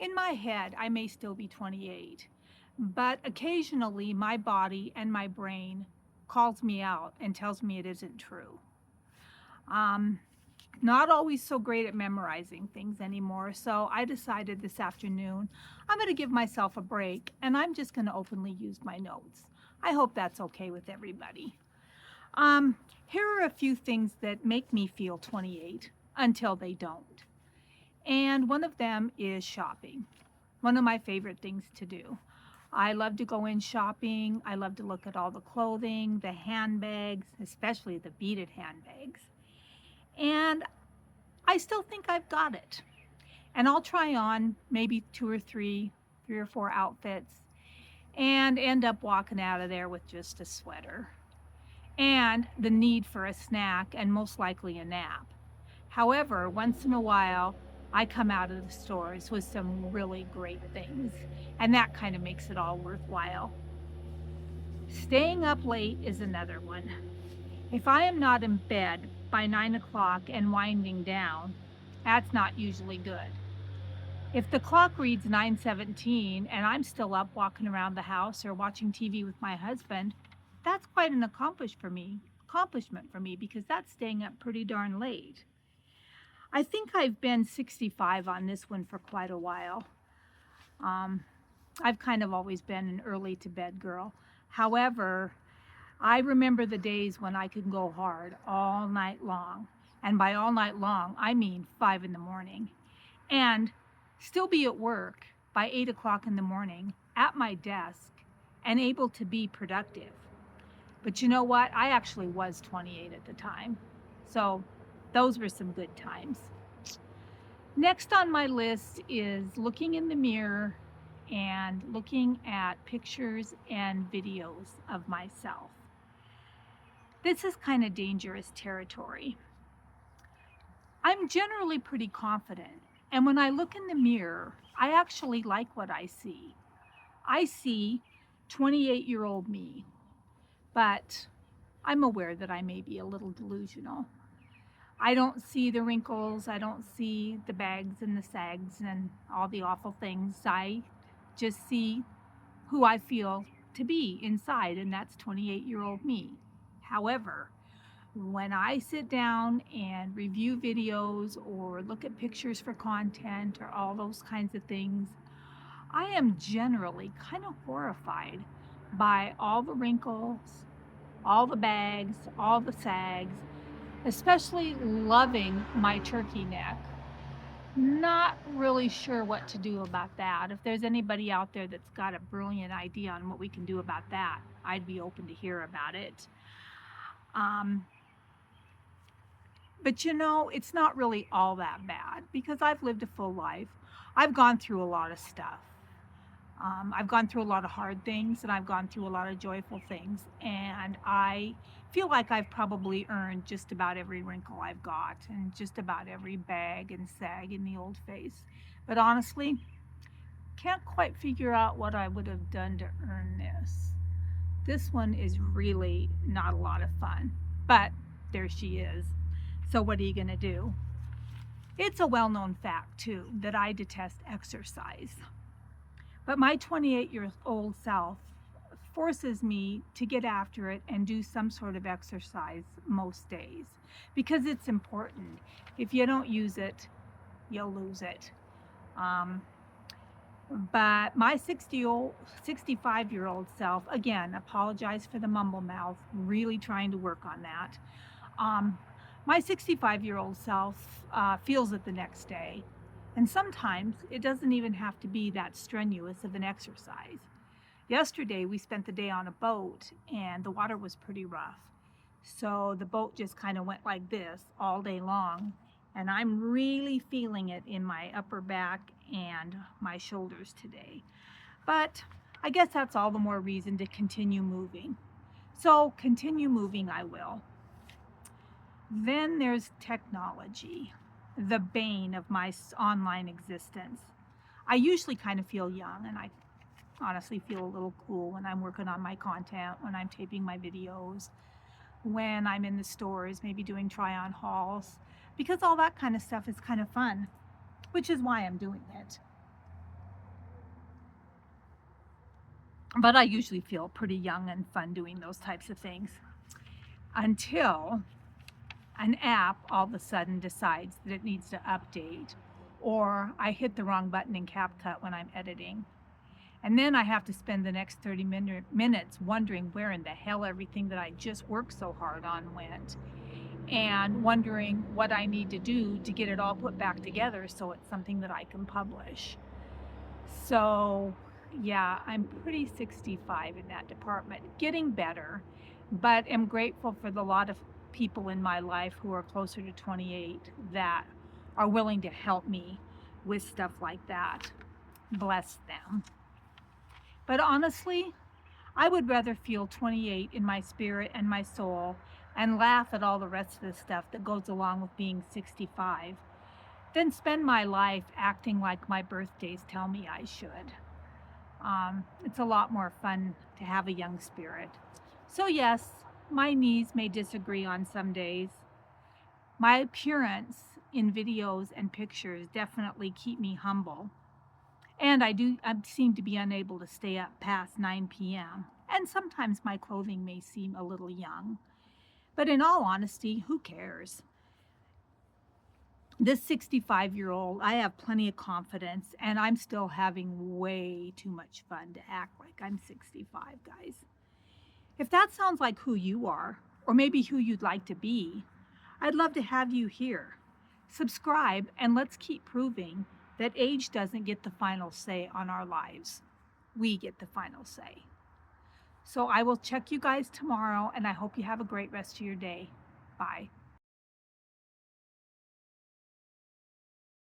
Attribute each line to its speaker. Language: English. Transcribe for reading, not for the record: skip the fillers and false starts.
Speaker 1: In my head, I may still be 28, but occasionally my body and my brain calls me out and tells me it isn't true. Um, Not always so great at memorizing things anymore, so I decided this afternoon I'm going to give myself a break and I'm just going to openly use my notes. I hope that's okay with everybody. Um, Here are a few things that make me feel 28 until they don't. And one of them is shopping, one of my favorite things to do. I love to go in shopping. I love to look at all the clothing, the handbags, especially the beaded handbags. And I still think I've got it. And I'll try on maybe three or four outfits and end up walking out of there with just a sweater and the need for a snack and most likely a nap. However, once in a while, I come out of the stores with some really great things, and that kind of makes it all worthwhile. Staying up late is another one. If I am not in bed by 9 o'clock and winding down, that's not usually good. If the clock reads 9:17 and I'm still up walking around the house or watching TV with my husband, that's quite an accomplishment for me because that's staying up pretty darn late. I think I've been 65 on this one for quite a while. Um, I've kind of always been an early to bed girl. However, I remember the days when I could go hard all night long. And by all night long, I mean 5 in the morning. And still be at work by 8 o'clock in the morning at my desk and able to be productive. But you know what? I actually was 28 at the time. So those were some good times. Next on my list is looking in the mirror and looking at pictures and videos of myself. This is kind of dangerous territory. I'm generally pretty confident, and when I look in the mirror, I actually like what I see. I see 28-year-old me, but I'm aware that I may be a little delusional. I don't see the wrinkles, I don't see the bags and the sags and all the awful things. I just see who I feel to be inside, and that's 28-year-old me. However, when I sit down and review videos or look at pictures for content or all those kinds of things, I am generally kind of horrified by all the wrinkles, all the bags, all the sags, especially loving my turkey neck. Not really sure what to do about that. If there's anybody out there that's got a brilliant idea on what we can do about that, I'd be open to hear about it. Um, but it's not really all that bad because I've lived a full life. I've gone through a lot of stuff. I've gone through a lot of hard things and I've gone through a lot of joyful things. And I feel like I've probably earned just about every wrinkle I've got and just about every bag and sag in the old face. But honestly, can't quite figure out what I would have done to earn this. This one is really not a lot of fun, but there she is. So, what are you going to do? It's a well known fact, too, that I detest exercise. But my 28-year-old self forces me to get after it and do some sort of exercise most days because it's important. If you don't use it, you'll lose it. Um, but my 65-year-old self, again, apologize for the mumble mouth, really trying to work on that. Um, my 65-year-old self feels it the next day. And sometimes it doesn't even have to be that strenuous of an exercise. Yesterday, we spent the day on a boat and the water was pretty rough. So the boat just kind of went like this all day long. And I'm really feeling it in my upper back and my shoulders today. But I guess that's all the more reason to continue moving. So continue moving, I will. Then there's technology, the bane of my online existence. I usually kind of feel young, and I honestly feel a little cool when I'm working on my content, when I'm taping my videos, when I'm in the stores, maybe doing try on hauls, because all that kind of stuff is kind of fun, which is why I'm doing it. But I usually feel pretty young and fun doing those types of things until an app all of a sudden decides that it needs to update, or I hit the wrong button in CapCut when I'm editing. And then I have to spend the next 30 minutes wondering where in the hell everything that I just worked so hard on went, and wondering what I need to do to get it all put back together so it's something that I can publish. So, yeah, I'm pretty 65 in that department, getting better, but am grateful for the lot of people in my life who are closer to 28 that are willing to help me with stuff like that. Bless them. But honestly, I would rather feel 28 in my spirit and my soul and laugh at all the rest of the stuff that goes along with being 65 than spend my life acting like my birthdays tell me I should. It's a lot more fun to have a young spirit. So, yes, my knees may disagree on some days. My appearance in videos and pictures definitely keep me humble. And I seem to be unable to stay up past 9 p.m. And sometimes my clothing may seem a little young. But in all honesty, who cares? This 65-year-old, I have plenty of confidence, and I'm still having way too much fun to act like I'm 65, guys. If that sounds like who you are, or maybe who you'd like to be, I'd love to have you here. Subscribe, and let's keep proving that age doesn't get the final say on our lives. We get the final say. So I will check you guys tomorrow, and I hope you have a great rest of your day. Bye.